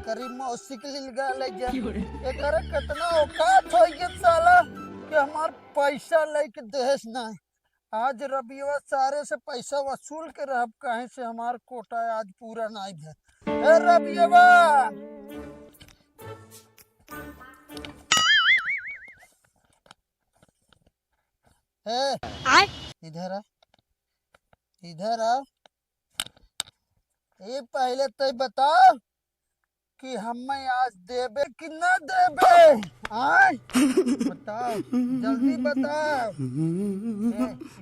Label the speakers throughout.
Speaker 1: एकरी मौसी के लिए ले जा एकरा कितना औकात हो गया साला कि हमार पैसा लेके देश ना आज रबिया सारे से पैसा वसूल के रह कहीं से हमार कोटा आज पूरा नहीं भे ए रबिया ए इधर आ इधर आ ये पहले तो बताओ कि हमें आज देबे कि ना देबे आय बताओ जल्दी बताओ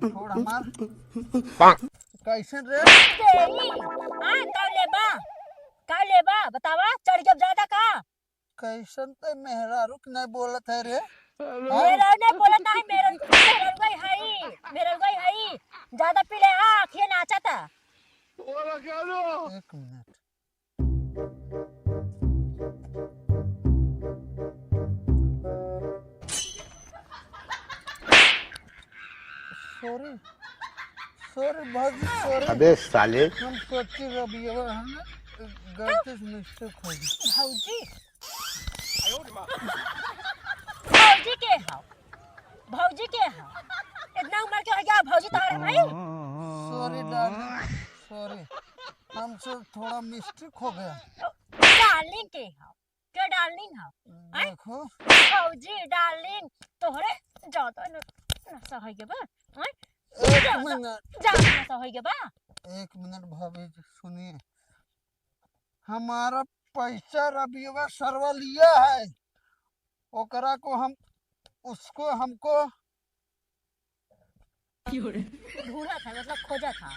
Speaker 1: छोड़ हमार कैसे रे
Speaker 2: का लेबा बतावा चढ़ जब ज्यादा का
Speaker 1: कैसन तो मेहरा रुक नहीं बोलत है रे
Speaker 2: मेरा नहीं बोलत है मेरा गई है ज्यादा पीले आंखें नाचा था
Speaker 1: एक मिनट सॉरी सॉरी बहुत सॉरी
Speaker 3: अबे साले
Speaker 1: हम सोची रबिया हम गलती से मिस्टेक हो गई
Speaker 2: भौजी के हां इतना उम्र के हो गया भौजी तारे भाई
Speaker 1: सॉरी डार्लिंग सॉरी हमसे थोड़ा मिस्टेक हो गया
Speaker 2: डार्लिंग के हां क्या डार्लिंग हां
Speaker 1: देखो
Speaker 2: भौजी डार्लिंग तोहरे ज्यादा नशा हो गया बा
Speaker 1: एक मिनट
Speaker 2: ज्यादा नशा हो गया बा
Speaker 1: एक मिनट भाभी जी सुनिए हमारा पैसा रबिया सरवा लिया है ओकरा को हम उसको हमको
Speaker 2: ढूंढा था मतलब खोजा था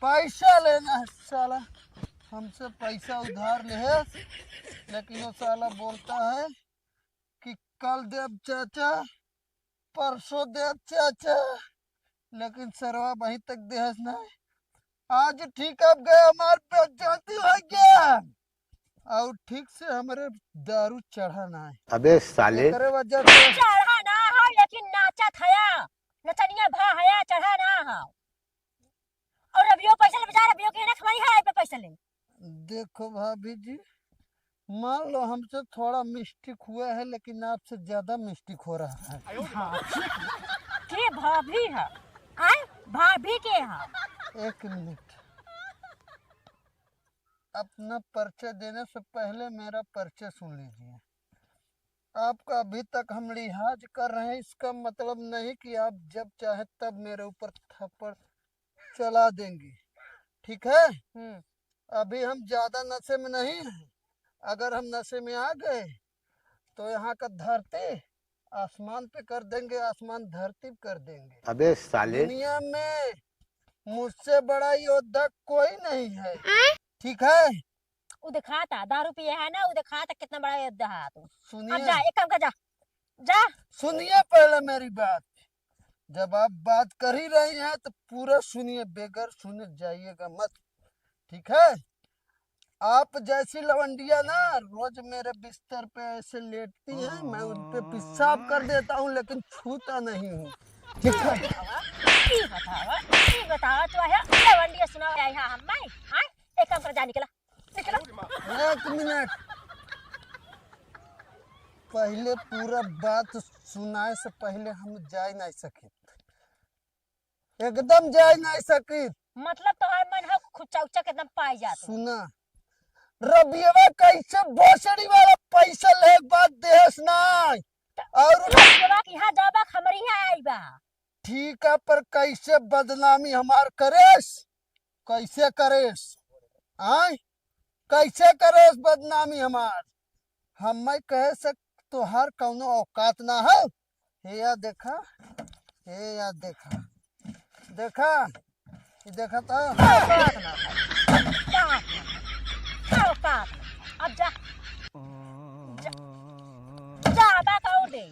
Speaker 1: पैसा लेना है साला हमसे पैसा उधार ले है लेकिन वो साला बोलता है कि कल देव चाचा परसों देव चाचा लेकिन सरवा वहीं तक देहस नहीं आज ठीक अब गए हमारे पे जाती हो गया और ठीक से हमारे दारू चढ़ा ना है
Speaker 3: अबे साले
Speaker 1: करे वजह से
Speaker 2: चढ़ा ना हो लेकिन नाचा थया नचनिया भा हया चढ़ा ना हो और अभियो पैसा ले बेचारा अभियो के ना खमारी है पे पैसा ले
Speaker 1: देखो भाभी जी मान लो हमसे थोड़ा मिस्टेक हुआ है लेकिन आपसे ज्यादा मिस्टेक हो रहा है
Speaker 2: के भाभी है आय भाभी के है
Speaker 1: एक मिनट अपना परिचय देने से पहले मेरा परिचय सुन लीजिए आपका अभी तक हम लिहाज कर रहे हैं इसका मतलब नहीं कि आप जब चाहे तब मेरे ऊपर थप्पड़ चला देंगी ठीक है अभी हम ज्यादा नशे में नहीं हैं अगर हम नशे में आ गए तो यहाँ का धरती आसमान पे कर देंगे आसमान धरती कर देंगे
Speaker 3: अबे साले
Speaker 1: दुनिया में मुझसे बड़ा योद्धा कोई नहीं है ठीक है
Speaker 2: वो दिखाता दारू पिए है ना वो दिखाता कितना बड़ा योद्धा है तू अब
Speaker 1: सुनिए
Speaker 2: जा एक काम कर जा जा
Speaker 1: सुनिए पहले मेरी बात जब आप बात कर ही रही हैं तो पूरा सुनिए बेगर सुने जाइएगा मत ठीक है आप जैसी लवंडिया ना रोज मेरे बिस्तर पे ऐसे लेटती हैं मैं उन पे पेशाब कर देता हूँ लेकिन छूता नहीं हूँ ठीक है
Speaker 2: बतावा तो है लवंडिया सुना है यहाँ हम मैं हां एक काम कर जा निकला
Speaker 1: एक मिनट पहले पूरा बात सुनाए से पहले हम जा नहीं सके एकदम जा नहीं सके
Speaker 2: मतलब तुम्हारे मन है खुच्चा उच्चा एकदम पाई जाता
Speaker 1: सुना रबिया कैसे भोसड़ी वाला पैसा ले बाद देहस नहीं और
Speaker 2: रबिया की यहाँ जाबा खमरी है आई बा
Speaker 1: ठीक है पर कैसे बदनामी हमार करेस कैसे करेस आय कैसे करेस बदनामी हमार हम मैं कह सक तोहार कौनो औकात ना है हे या देखा देखा ये देखा था
Speaker 2: अब जा जा बात और दे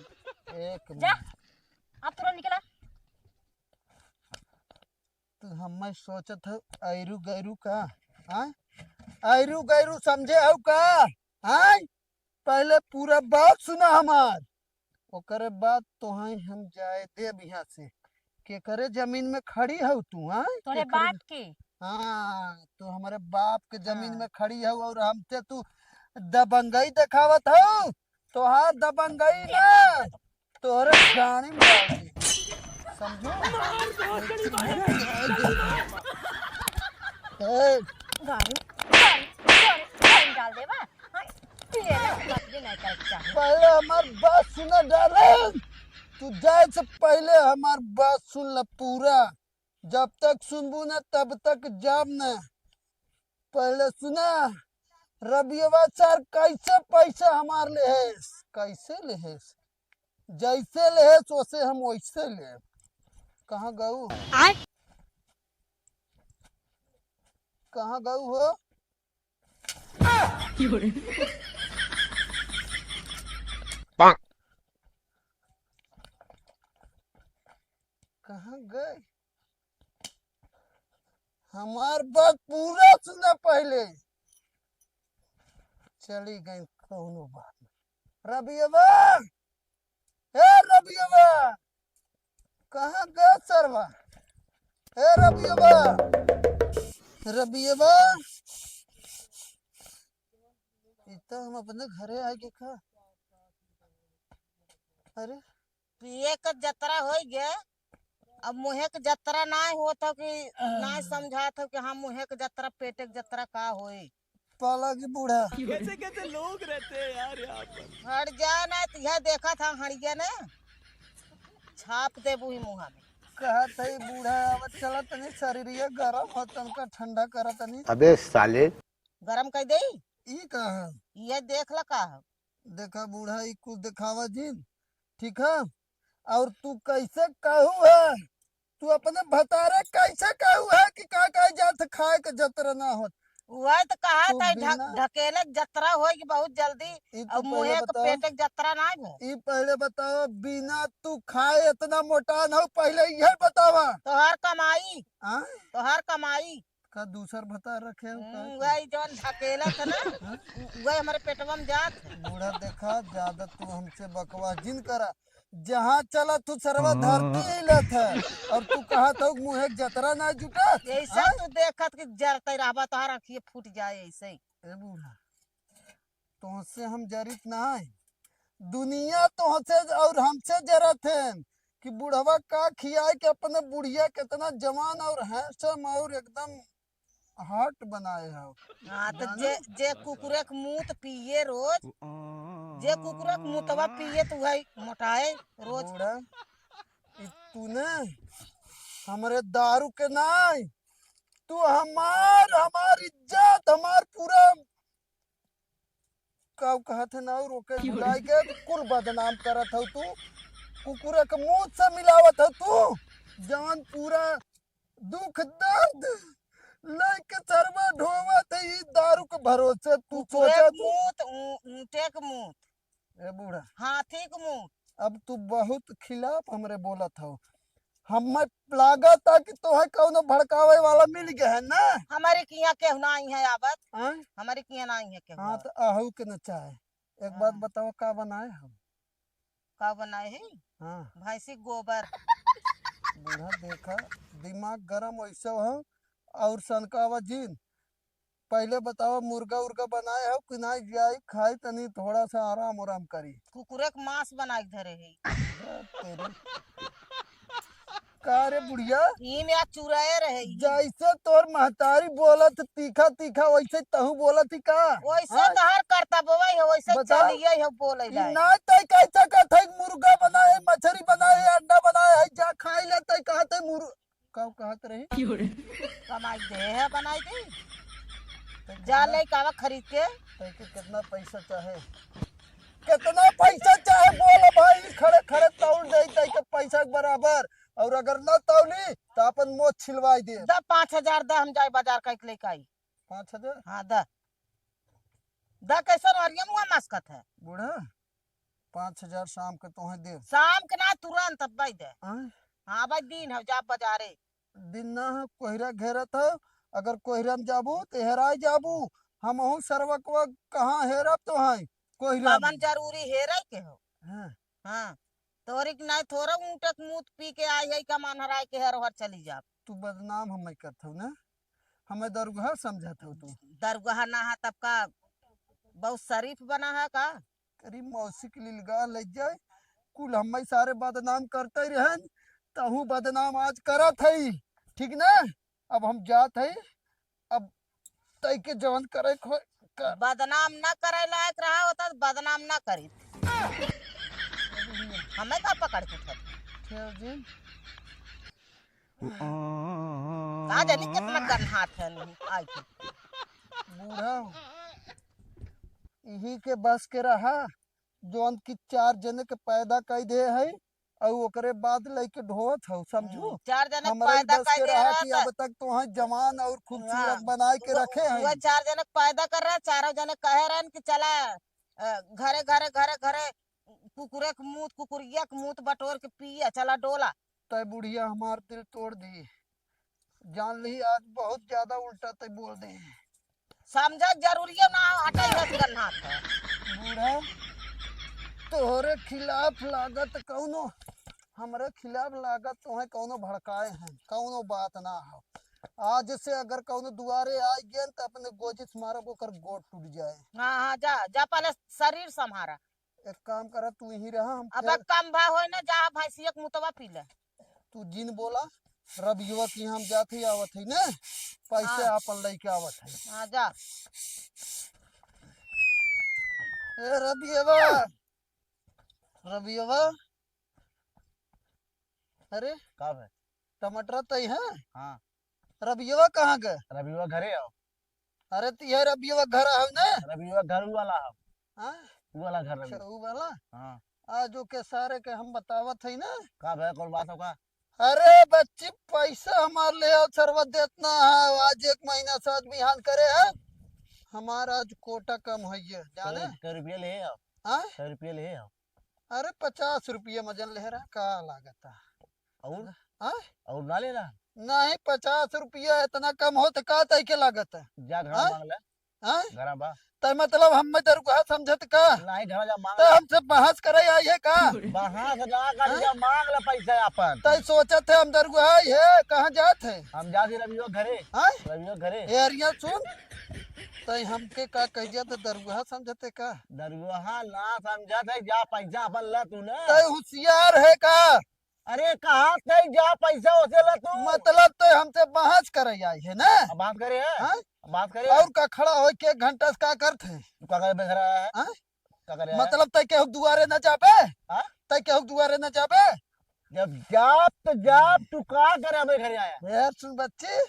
Speaker 1: एक
Speaker 2: जा अब तुरंत निकला
Speaker 1: तो हम मैं सोचत है आयरू गैरू का हाँ आयरू गैरू समझे हो का हाँ पहले पूरा बात सुना हमार ओकरे बाद तो हम जाए देब यहाँ से के करे जमीन में खड़ी हो तू हाँ
Speaker 2: तोरे बात के
Speaker 1: हाँ तो हम हमारे बाप के जमीन में खड़ी है और हमसे तू दबंगई दिखावत हो। तोहार दबंगई ना तोहरे गाड़ी में डाल दी, समझो। ए,
Speaker 2: गाड़ी गाड़ी गाड़ी गाड़ी डाल दे बा। हाँ, ले ले बात भी नहीं कर चाहिए।
Speaker 1: पहले हमार बात सुना डाले। तू जाए से पहले हमार बात सुन ल पूरा। जब तक सुनबू ना तब तक जाम ना। पहले सुना, रबियवा सर कैसे पैसा हमार लेहेस, कैसे लेहेस, जैसे लेहेस वैसे हम वैसे ले। कहाँ गऊ, कहाँ गऊ हो? कहाँ गए? हमार बात पूरा सुना पहले। चली गई कौनो बात नहीं। रबियवा, ए रबियवा, कहाँ गए सरवा? ए रबियवा, रबियवा, इतना हम अपने घरे आए के खा। अरे
Speaker 4: पिए के जतरा हो गया। अब मुहे के जतरा ना होता कि ना समझात हो कि हाँ मुहे के जतरा पेटे के जतरा का होई।
Speaker 1: पाला की बूढ़ा
Speaker 5: कैसे कैसे लोग रहते हैं यार यहाँ पर।
Speaker 4: हट जा ना तो यह देखा था हड़िया ने छाप दे बुही मुहा में।
Speaker 1: कहा था बूढ़ा आवत चला तनी शरीरिया गरम हो तनका ठंडा करा तनी।
Speaker 3: अबे साले।
Speaker 4: गरम कर दे
Speaker 1: ई कहा
Speaker 4: ये देख ला का है।
Speaker 1: देखा बूढ़ा ई कुछ दिखावा जिन, ठीक है। और तू कैसे कहू है, तू अपने भतारे कैसे कहू है कि का जात खाए के जतर ना हो।
Speaker 4: वह तो कहा
Speaker 1: तो
Speaker 4: था
Speaker 1: बिना-
Speaker 4: ढकेले के जतरा होगी बहुत जल्दी।
Speaker 1: ई
Speaker 4: अब
Speaker 1: तू
Speaker 4: मुहे
Speaker 1: पहले
Speaker 4: के
Speaker 1: बताओ,
Speaker 4: पेटे के जतरा ना हो।
Speaker 1: ई पहले बताओ, बिना तू खाए इतना मोटा न हो, पहले यह बतावा।
Speaker 4: तोहर कमाई
Speaker 1: हाँ?
Speaker 4: तोहर कमाई
Speaker 1: का दूसर भतार रखे हो का?
Speaker 4: वही जौन ढकेला था ना वही हमारे पेटवा में जात है।
Speaker 1: बूढ़ा देखा ज्यादा तू हमसे बकवास जिन करा। जहाँ चला तू सरवा धरती हिलत है और तू कहा तो मुँह जतरा ना जुटा।
Speaker 4: ऐसा तू देखत कि जरते रहबा तोहर आँखिए फूट जाए ऐसे ही।
Speaker 1: ए बूढ़ा, तुमसे हम जरित ना है, दुनिया तुमसे और हमसे जरत है कि बुढ़वा का खियाए के अपने बुढ़िया कितना जवान और हैंडसम और एकदम हार्ट बनाए हो।
Speaker 4: हाँ तो जे कुकुरे के मुंह पिए रोज, जे कुकुरे के मुंहवा पिए तो वही मोटाए रोज।
Speaker 1: बूढ़ा, इ तूने हमरे दारू के नाई, तू हमार इज्जत, हमार पूरा कब कहत है ना रोके बुलाई के कुल बदनाम करत हो तू। कुकुरे के मुंह से मिलावत हो तू, जवान पूरा दुख दर्द लेके सरवा ढोवत है ई दारू के भरोसे। तू
Speaker 4: कुकुरे
Speaker 1: सोचा
Speaker 4: के मुंह ऊँटे के मुंह,
Speaker 1: ए बूढ़ा,
Speaker 4: हाथी के मुंह।
Speaker 1: अब तू बहुत खिलाफ हमरे बोलत हो। हमें लागत था कि तोहे कौनो भड़कावे वाला मिल गया है ना।
Speaker 4: हमारे किया केहू ना आई है आबत,
Speaker 1: हाँ?
Speaker 4: हमारे किया ना आई है केहू
Speaker 1: हाँ
Speaker 4: आवत।
Speaker 1: तो आहू के न चाहे। एक बात
Speaker 4: हाँ।
Speaker 1: बताओ, का बनाए हम?
Speaker 4: का बनाए है?
Speaker 1: हाँ
Speaker 4: भैंसी गोबर।
Speaker 1: बूढ़ा देखा दिमाग गरम वैसे हो और सनकावा जिन। पहले बताओ मुर्गा उर्गा बनाए हो कि नहीं, जाई खाई तनी थोड़ा सा आराम आराम करी।
Speaker 4: कुकुरे के मांस बना के धरे है।
Speaker 1: तेरे का रे बुढ़िया,
Speaker 4: ई में चुराए रहे ई।
Speaker 1: जैसे तोर महतारी बोलत तीखा तीखा वैसे तहू बोलत ही का?
Speaker 4: वैसे
Speaker 1: हाँ?
Speaker 4: तहर करता बोवै है वैसे
Speaker 1: बताओ।
Speaker 4: चलिए है बोले
Speaker 1: ई
Speaker 4: लाए।
Speaker 1: ना तय कैसा कहते मुर्गा बनाए, मछली बनाए, अंडा बनाए है, जा खाई लेते कहते मुर्गा कब कहत रही।
Speaker 4: कमाई दे है बनाई दे जा ले कावा खरीद के।
Speaker 1: तय के कितना पैसा चाहे, कितना पैसा चाहे बोल भाई, खड़े खड़े तौल दे तय के पैसा के बराबर। और अगर न तौली तो अपन मोच छिलवाई दे।
Speaker 4: द 5,000 द हम जाए बाजार कह के लेके आई।
Speaker 1: 5,000?
Speaker 4: हाँ द कैसे हरिया मुआ मस्कत है।
Speaker 1: बूढ़ा 5,000 शाम के तोहे दे।
Speaker 4: शाम के ना तुरंत अब भाई दे।
Speaker 1: आय?
Speaker 4: हाँ भाई दिन है जा बाजारे।
Speaker 1: दिन ना है, कोहरा घेरत है। अगर कोहरा में जाबू तो हेराई जाबू। हम हूँ सरवकवा कहाँ हेरब तो है कोहरा में।
Speaker 4: कमन जरूरी है रही के हो।
Speaker 1: हाँ।
Speaker 4: हाँ तोरी के नहीं थोड़ा ऊँटक मुँह पी के आई है का मन हराय के हर चली जा।
Speaker 1: तू बदनाम हम करत हूँ ना। हमें दरगाह समझाते हो तुम?
Speaker 4: दरगाह ना है तब का बहुत शरीफ बना है का।
Speaker 1: तेरी मौसी की लिलगा लग जाए, कुल हमें सारे बदनाम करते ही रहन, तहू बदनाम आज करत है, ठीक ना? अब हम जात है, अब तय के जवन करे
Speaker 4: बदनाम ना करे लायक रहा होता तो बदनाम ना करी। हमें का पकड़ के उठत
Speaker 1: जी।
Speaker 4: का जानी कितना गन हाथ है नहीं आई के।
Speaker 1: बूढ़ा यही के बस के रहा, जौन की 4 जने के पैदा कर दे है और ओकरे बाद लइके ढोवत हो, समझो?
Speaker 4: 4 जने
Speaker 1: हमरा ही
Speaker 4: पैदा
Speaker 1: बस
Speaker 4: कर
Speaker 1: के
Speaker 4: दे
Speaker 1: रहा
Speaker 4: रहा
Speaker 1: कि
Speaker 4: था।
Speaker 1: अब तक तो जवान और खूबसूरत
Speaker 4: हाँ,
Speaker 1: बनाए के रखे
Speaker 4: वो
Speaker 1: हैं।
Speaker 4: 4 जने पैदा कर रहा, चारों जने कहे रहन कि चला घरे घरे घरे घरे कुकुरे के मुंह कुकुरिया के मुंह बटोर के पिया चला डोला।
Speaker 1: तय बुढ़िया हमार दिल तोड़ दी, जान ली आज बहुत ज्यादा उल्टा तय बोल दे।
Speaker 4: समझा जरूरी ना हटाई रस गन हाथ है।
Speaker 1: बूढ़ा तोहरे खिलाफ लागत कौनो, हमरे खिलाफ लागत तो है कौनो भड़काए हैं, कौनो बात ना हो। आज से अगर कौनो दुआरे आ गए तो अपने गोजिस मारब ओकर गोड़ टूट जाए।
Speaker 4: हाँ हाँ जा जा पहले शरीर संभारा।
Speaker 1: एक काम कर, तू यही रहा, हम
Speaker 4: अब
Speaker 1: फिर
Speaker 4: कम भा हो ना जा भैंसिया के मुतवा पी ले।
Speaker 1: तू जिन बोला रबियुआ की हम जाते आवत है ना, पैसे
Speaker 4: हाँ।
Speaker 1: आपन लेके आवत है।
Speaker 4: हाँ जा
Speaker 1: ए रबियुआ, रबियुआ, अरे
Speaker 6: कब है?
Speaker 1: टमाटर तय है?
Speaker 6: हाँ
Speaker 1: रबियुआ कहाँ गए?
Speaker 6: रविवा घरे आओ।
Speaker 1: अरे तो यह रबियुआ घर है ना?
Speaker 6: रविवा घर वाला हो,
Speaker 1: हाँ?
Speaker 6: ऊ वाला घर
Speaker 1: अच्छा,
Speaker 6: रवि।
Speaker 1: ऊ वाला
Speaker 6: हाँ
Speaker 1: आज के सारे के हम बतावत है ना।
Speaker 6: कब है कौन बात होगा?
Speaker 1: अरे बच्ची पैसा हमार ले आओ, शरबत देतना है, आज 1 महीना से आज बिहान करे है, हमारा आज कोटा कम है ये जाने।
Speaker 6: कई रुपये ले आओ,
Speaker 1: हाँ?
Speaker 6: कई रुपये ले आओ।
Speaker 1: अरे 50 रुपये मजन ले रहा, का लागत है?
Speaker 6: और
Speaker 1: हाँ?
Speaker 6: और ना लेना,
Speaker 1: नहीं 50 रुपया इतना कम हो तो का तय के लागत है?
Speaker 6: जा घर
Speaker 1: हाँ?
Speaker 6: मांग ले।
Speaker 1: हाँ?
Speaker 6: घर बा
Speaker 1: तय मतलब हम में दरगाह समझत का?
Speaker 6: नहीं, घर जा मांग
Speaker 1: तो
Speaker 6: ले।
Speaker 1: हमसे बहस करे आई है का?
Speaker 6: वहां से जा कर जा मांग ले पैसा अपन।
Speaker 1: तय सोचत है हम दरगाह है, कहाँ जात है?
Speaker 6: हम जा दी रविवा घरे,
Speaker 1: हाँ?
Speaker 6: रविवा घरे।
Speaker 1: एरिया सुन, तय हमके का कह दिया तो दरगाह समझते का?
Speaker 6: दरगाह ना समझा थे, जा पैसा अपन ला तू ना।
Speaker 1: तय होशियार है का?
Speaker 6: अरे कहाँ से जा पैसा उसे ला तू।
Speaker 1: मतलब तो हमसे बहस करे आई है ना?
Speaker 6: अब बात करे है,
Speaker 1: हाँ?
Speaker 6: अब बात करे।
Speaker 1: और का खड़ा हो के 1 घंटा से का करते हैं?
Speaker 6: तू क्या करे बेच रहा है?
Speaker 1: हाँ?
Speaker 6: क्या करे है?
Speaker 1: मतलब तय के दुआरे न जाबे?
Speaker 6: हाँ?
Speaker 1: तय के दुआरे न जाबे?
Speaker 6: जब जाप तो जाप, तू का करे हमें घरे आया?
Speaker 1: यार सुन बच्ची,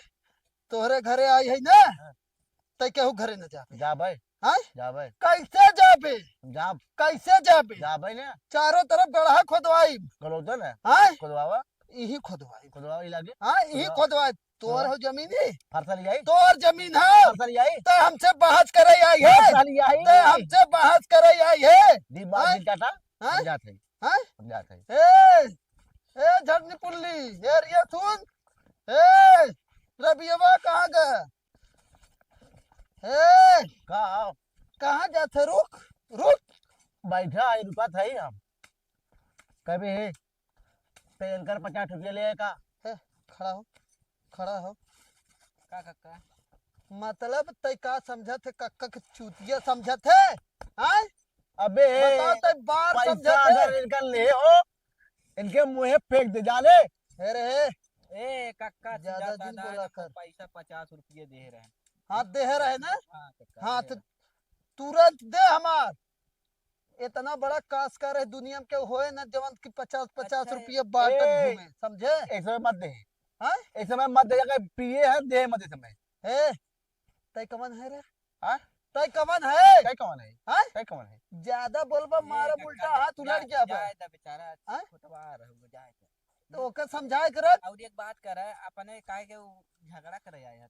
Speaker 1: तोहरे घरे आई है ना, तय के घरे न जाबे?
Speaker 6: जा भाई,
Speaker 1: हाँ?
Speaker 6: जा भाई,
Speaker 1: कैसे जाबे?
Speaker 6: जा
Speaker 1: कैसे जाबे?
Speaker 6: जा भाई ना।
Speaker 1: चारों तरफ गड्ढा खोदवाई।
Speaker 6: कलो तो ना
Speaker 1: हाँ?
Speaker 6: खुदवावा,
Speaker 1: यही खोदवाई।
Speaker 6: खुदवावा ही लागे।
Speaker 1: हाँ यही खोदवाई। तोर हो जमीन ही,
Speaker 6: फरसली आई,
Speaker 1: तोर जमीन है,
Speaker 6: फरसली आई,
Speaker 1: तो हमसे बहस करे आई है,
Speaker 6: फरसली आई।
Speaker 1: तो हमसे बहस करे आई है।
Speaker 6: दिमाग
Speaker 1: हाँ?
Speaker 6: दिल का था,
Speaker 1: हाँ?
Speaker 6: हम जाते हैं,
Speaker 1: हाँ?
Speaker 6: हम जाते हैं।
Speaker 1: ए झरनी पुल्ली, एरिया सुन। ए रबियवा कहाँ गए? ए
Speaker 6: का आओ,
Speaker 1: कहाँ जाते? रुक रुक।
Speaker 6: बैठा है, रुका था ही हम। कभी है तेल कर 50 रुपये ले आए का?
Speaker 1: खड़ा हो, खड़ा हो।
Speaker 6: का काका?
Speaker 1: मतलब तय का समझत है? कक्का के चूतिया समझत है? हाँ?
Speaker 6: अबे
Speaker 1: बताओ तय बार
Speaker 6: पैसा
Speaker 1: समझत है?
Speaker 6: अगर इनका ले हो, इनके मुँह फेंक दे जाने।
Speaker 1: अरे
Speaker 5: ए कक्का
Speaker 1: ज्यादा दिन बोला कर।
Speaker 5: पैसा 50 रुपये दे रहे हैं।
Speaker 1: हाथ दे रहे ना?
Speaker 5: हाँ कक्का
Speaker 1: हाँ
Speaker 5: दे
Speaker 1: तो तुरंत दे हमार। इतना बड़ा काशकार है दुनिया में के होए ना जवन की 50-50
Speaker 5: अच्छा,
Speaker 1: रुपये बांटत
Speaker 6: ए।
Speaker 1: घूमे, समझे?
Speaker 6: एक समय मत दे,
Speaker 1: हाँ?
Speaker 6: एक समय मत दे, अगर पिए है दे मत इस समय।
Speaker 1: ए तय कमन है रे?
Speaker 6: हाँ?
Speaker 1: तय कमन है?
Speaker 6: क्या कौन है?
Speaker 1: हाँ?
Speaker 6: क्या कौन है?
Speaker 1: ज्यादा बोलबा मारा
Speaker 5: कक्का,
Speaker 1: उल्टा हाथ उलट
Speaker 5: जा-
Speaker 1: जाबे।
Speaker 5: जाए दा बेचारा
Speaker 1: हाँ?
Speaker 5: खुटवा रहू जाए दा।
Speaker 1: तो ओके समझाए करत।
Speaker 5: और एक बात कर अपने काहे के उ झगड़ा करे आया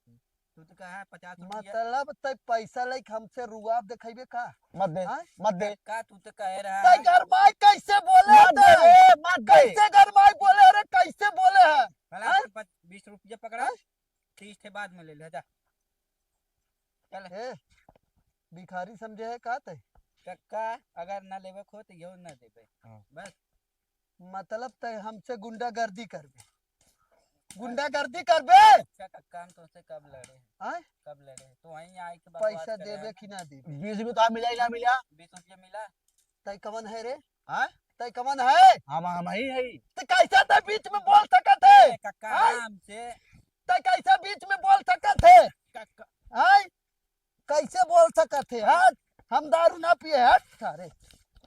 Speaker 5: तू तो कहा 50 रुपया
Speaker 1: मतलब तय पैसा लेके हमसे रुआब दिखाइबे का?
Speaker 6: मत दे,
Speaker 1: हाँ?
Speaker 6: मत दे,
Speaker 5: का तू तो कह रहा
Speaker 1: तय
Speaker 5: है
Speaker 1: गरमाई कैसे बोले
Speaker 6: मत दे,
Speaker 1: तय?
Speaker 6: मत दे।
Speaker 1: कैसे गरमाई बोले रे? कैसे बोले है?
Speaker 5: भला
Speaker 1: हाँ?
Speaker 5: 20 रुपया पकड़ा 30 के बाद में ले ले जा। चल
Speaker 1: ए भिखारी समझे है का तय?
Speaker 5: कक्का अगर ना लेवे खो तो यो ना देबे।
Speaker 6: हाँ।
Speaker 5: बस
Speaker 1: मतलब तय हमसे गुंडागर्दी करबे? गुंडागर्दी करबे?
Speaker 5: अच्छा कक्का हम तुमसे कब लड़े हैं?
Speaker 1: आय?
Speaker 5: कब लड़े हैं? तो वहीं आए के बकवास
Speaker 1: पैसा
Speaker 5: करे
Speaker 1: देबे
Speaker 5: हैं।
Speaker 1: कि ना देबे?
Speaker 6: 20 रुपये तो मिला ही ना मिला।
Speaker 5: 20 रुपये मिला।
Speaker 1: तय कवन है रे?
Speaker 6: हाँ
Speaker 1: तय कवन है?
Speaker 6: हम ही है।
Speaker 1: तो कैसा तय बीच में बोल सकत है?
Speaker 5: ए कक्का
Speaker 1: आय?
Speaker 5: हमसे
Speaker 1: तय कैसा बीच में बोल सकत है?
Speaker 5: कक्का
Speaker 1: आय? कैसे बोल सकत है? हट, हम दारू ना पिए, हट सारे।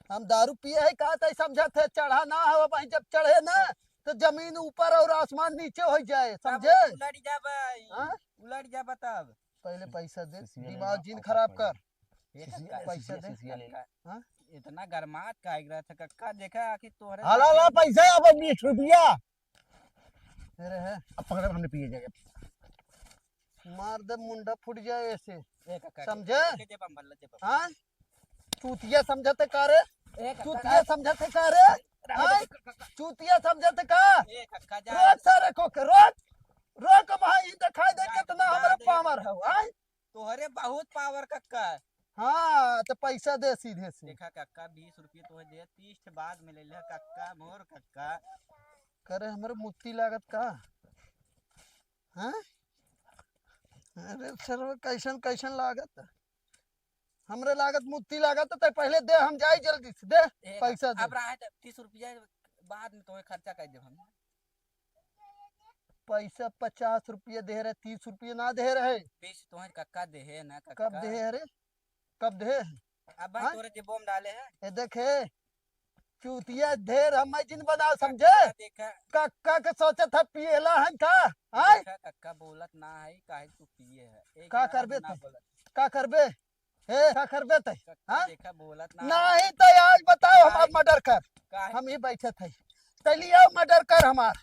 Speaker 1: हम दारू पिए है का तय समझत है? चढ़ा ना हो भाई, जब चढ़े ना तो जमीन ऊपर और आसमान नीचे हो जाए,
Speaker 5: तब
Speaker 1: समझे?
Speaker 5: उलट जा भाई।
Speaker 1: हाँ?
Speaker 5: उलट जा तब।
Speaker 1: पहले पैसा दे,
Speaker 6: सीसी वाले
Speaker 1: दिमाग
Speaker 6: ना,
Speaker 1: जिन
Speaker 6: और
Speaker 1: खराब
Speaker 6: पैसा
Speaker 1: कर।
Speaker 5: ए
Speaker 6: सीसी
Speaker 5: कक्का,
Speaker 6: ले,
Speaker 1: पैसा
Speaker 6: सीसी-
Speaker 1: दे।
Speaker 6: सीसी ले।
Speaker 5: कक्का,
Speaker 1: हाँ?
Speaker 5: इतना गरमात का रहा था कक्का, देखा आखिर तोहरे
Speaker 6: हाला
Speaker 5: साथ
Speaker 6: ला
Speaker 5: ही-
Speaker 6: पैसा है, अब 20 रुपया।
Speaker 1: अरे है,
Speaker 6: अब पकड़ हमने पिए जाएगा।
Speaker 1: मार दे, मुंडा फूट जाए ऐसे,
Speaker 5: ए कक्का
Speaker 1: समझे?
Speaker 5: के जेब में बल्ला जेब में।
Speaker 1: हाँ? चूतिया समझते का रे?
Speaker 5: ए कक्का
Speaker 1: चूतिया समझते का रे? हाँ? चूतिया समझते का?
Speaker 5: ए कक्का जा
Speaker 1: रोक सारे को के, रोक रोक, वहाँ ही दिखाई दे कितना
Speaker 5: जा
Speaker 1: हमारा
Speaker 5: दे।
Speaker 1: पावर है। हाँ?
Speaker 5: तोहरे बहुत पावर कक्का।
Speaker 1: हाँ तो पैसा दे सीधे से।
Speaker 5: देखा कक्का 20 रुपये तो दे, 30 के बाद में ले ले कक्का, मोर कक्का।
Speaker 1: करे हमारे मुक्ति लागत का? हाँ? अरे सर्व कैसन कैसन लागत, हमरे लागत मुक्ति लागत तो पहले दे, हम जाए जल्दी से दे
Speaker 5: ए
Speaker 1: पैसा
Speaker 5: कक्का,
Speaker 1: दे।
Speaker 5: अब रहा है 30 रुपया बाद में तुम्हें खर्चा कर दे हम।
Speaker 1: पैसा 50 रुपये दे रहे, 30 रुपये ना दे रहे।
Speaker 5: 20 तुम्हें कक्का दे है ना कक्का।
Speaker 1: कब दे अरे, कब दे?
Speaker 5: अब भाई
Speaker 1: हाँ?
Speaker 5: तोरे जेबों में डाले हैं।
Speaker 1: ये देखे चूतिया ढेर हम जिन बना समझे।
Speaker 5: कक्का देखा
Speaker 1: कक्का के सोचे था पिएला है का? हाँ?
Speaker 5: देखा कक्का बोलत ना है, काहे तू पिए है। एक
Speaker 1: का
Speaker 5: बार
Speaker 1: करबे
Speaker 5: ना
Speaker 1: ते?
Speaker 5: बोलत।
Speaker 1: का करबे? हे का करबे तय?
Speaker 5: कक्का
Speaker 1: हाँ?
Speaker 5: देखा बोलत ना है।
Speaker 1: नहीं तो आज बताओ हमार मर्डर कर।
Speaker 5: काहे
Speaker 1: हम ही बैठे थे तो लिया मर्डर कर, हमार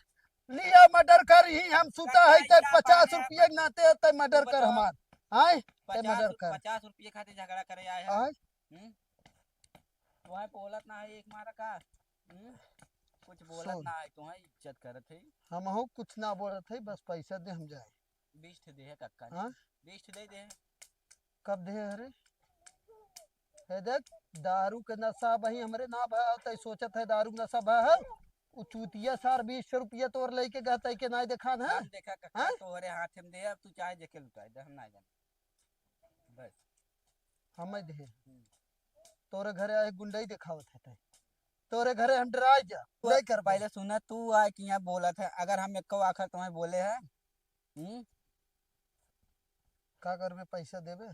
Speaker 1: लिया मर्डर कर ही, हम सुता है तो 50 रुपये के नाते तो मर्डर कर हमार। आय ते मर्डर कर।
Speaker 5: 50 रुपये खातिर झगड़ा करे आए हैं।
Speaker 1: आय
Speaker 5: तुम्हें बोलत ना है एक मारा का। कुछ बोलत
Speaker 1: सुन।
Speaker 5: ना है, तुम्हें इज्जत करत है।
Speaker 1: हम हो कुछ ना बोले थे, बस पैसा दे हम जाए।
Speaker 5: 20 दे है कक्का।
Speaker 1: हाँ?
Speaker 5: 20 दे दे।
Speaker 1: कब दे अरे? हे देख दारू के नशा भाई हमरे ना भाई तो सोचत है दारू के नशा भाई है। उ चूतिया सार 20 रुपया तोर लेके गए के ना दिखान है।
Speaker 5: हम देखा कक्का
Speaker 1: हाँ?
Speaker 5: तोहरे हाथ में दे, अब तू चाहे जेके लुटाए दे, हम ना जाने। बस
Speaker 1: हम दे तोरे घरे आए गुंडई दिखावत है, तोरे घरे हम डराए जा नहीं कर पाए।
Speaker 5: पहले सुना तू आए कि यहाँ बोला था, अगर हम एको आखिर तुम्हें बोले हैं।
Speaker 1: का करबे? पैसा देबे?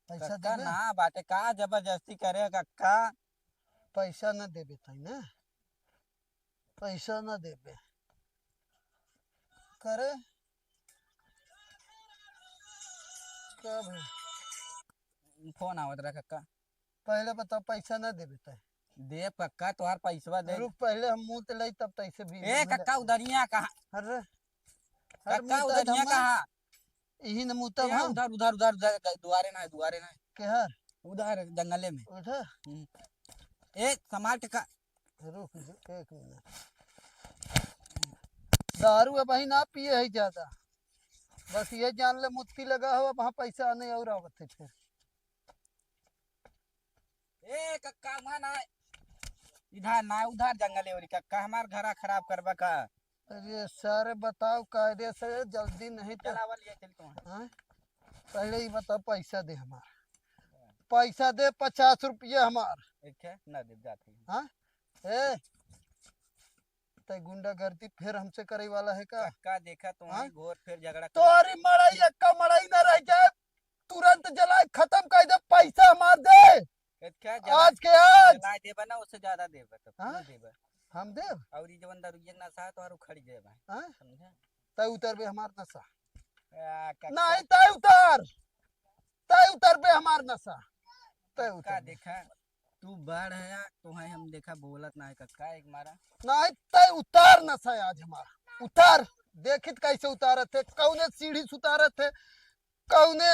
Speaker 1: पैसा
Speaker 5: कक्का
Speaker 1: देबे?
Speaker 5: ना बाटे का जबरदस्ती करे कक्का।
Speaker 1: पैसा न देबे तई ना, पैसा न देबे करे कब है?
Speaker 5: फोन आवत रहा कक्का।
Speaker 1: पहले बता पैसा न देबे तई।
Speaker 5: दे कक्का तुम्हार पैसवा दे।
Speaker 1: रुक पहले हम मुंह ते लई तब तैसे भी
Speaker 5: ए कक्का उधरिया कहा?
Speaker 1: अरे
Speaker 5: कक्का उधरिया कहा?
Speaker 1: यही न मुंह तब हम
Speaker 5: उधर उधर उधर उधर दुआरे ना है, दुआरे ना है।
Speaker 1: के हर
Speaker 5: उधर जंगले में।
Speaker 1: उठा
Speaker 5: ए समार के का।
Speaker 1: रुक एक मिनट। दारू अब ही ना पिए है ज्यादा, बस ये जान ले मुत्ती लगा हो, वहाँ पैसा आने और आवत है फिर।
Speaker 5: ए कक्का वहाँ ना है। इधर ना है, उधर जंगले वाली कक्का, हमार घरा खराब करबा का।
Speaker 1: अरे सारे बताओ कायदे से, जल्दी नहीं तो।
Speaker 5: चलावा लिए चल तू।
Speaker 1: हाँ? पहले ही बताओ पैसा दे हमार, पैसा दे 50 रुपये हमार।
Speaker 5: एक है ना दे जाते।
Speaker 1: हाँ? ए तय गुंडागर्दी फिर हमसे करे वाला है का?
Speaker 5: कक्का देखा
Speaker 1: हाँ?
Speaker 5: तुम्हारी घोर फिर झगड़ा
Speaker 1: तोरी मड़ाई अक्का मड़ाई न रह जाए, तुरंत जलाए खत्म कर दे, पैसा हमार दे
Speaker 5: क्या
Speaker 1: आज के आज।
Speaker 5: जलाए देबा ना, उससे ज्यादा देबा तब
Speaker 1: हाँ?
Speaker 5: तू देबा।
Speaker 1: हम देव
Speaker 5: और ये जवन दारू ना सा तो उखड़ जाए भाई।
Speaker 1: हाँ?
Speaker 5: समझा?
Speaker 1: तय उतर बे हमार नशा।
Speaker 5: कक्का
Speaker 1: नहीं तय उतर बे हमार नशा, तय
Speaker 5: कक्का
Speaker 1: उतर।
Speaker 5: देखा तू बढ़ है, तुम्हें हम देखा बोलत ना है कक्का एक मारा।
Speaker 1: नहीं तय उतार नशा आज हमारा, उतार। देखित कैसे उतारे थे, कौने सीढ़ी से उतारे थे, कौने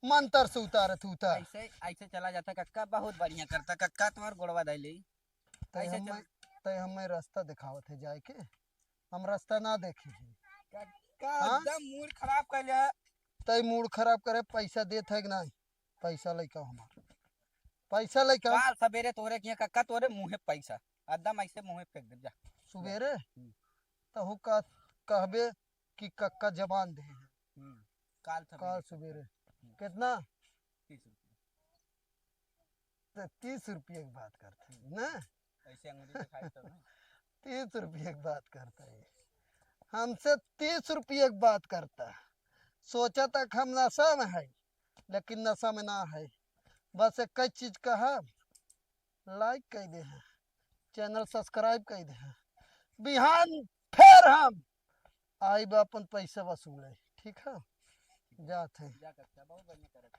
Speaker 1: मंत्र से उतारे थे। उतार
Speaker 5: ऐसे ऐसे चला जाता कक्का, बहुत बढ़िया करता कक्का, तुम्हार गोड़वा दाइली।
Speaker 1: तय
Speaker 5: ऐसे
Speaker 1: हमें तय हमें रास्ता दिखावत है जाए के, हम रास्ता ना देखे हैं।
Speaker 5: कक्का
Speaker 1: हाँ?
Speaker 5: एकदम मूड खराब कर लिया।
Speaker 1: तय मूड खराब करे, पैसा देत है कि नहीं? पैसा लेके आओ हमार, पैसा लेके आओ।
Speaker 5: काल सवेरे तोरे किया कक्का, तोरे मुंहे पैसा एकदम ऐसे मुंहे फेंक दे जा।
Speaker 1: सुबेरे तो का कहबे कि कक्का जवान दे हैं।
Speaker 5: काल
Speaker 1: काल सवेरे कितना
Speaker 5: 30 रुपया।
Speaker 1: 30 रुपये की बात करते हैं ना,
Speaker 5: ऐसे अंगूरी दिखाई तो ना
Speaker 1: 30 रुपये की बात करता है, हमसे 30 रुपये की बात करता है। सोचा तक हम नशा में है, लेकिन नशा में ना है। बस एक कई चीज का है, लाइक कर दे हैं, चैनल सब्सक्राइब कर दे हैं। बिहान फिर हम आई बापन पैसा वसूले, ठीक है, जाते हैं।
Speaker 5: जा कक्का बहुत बढ़िया करत।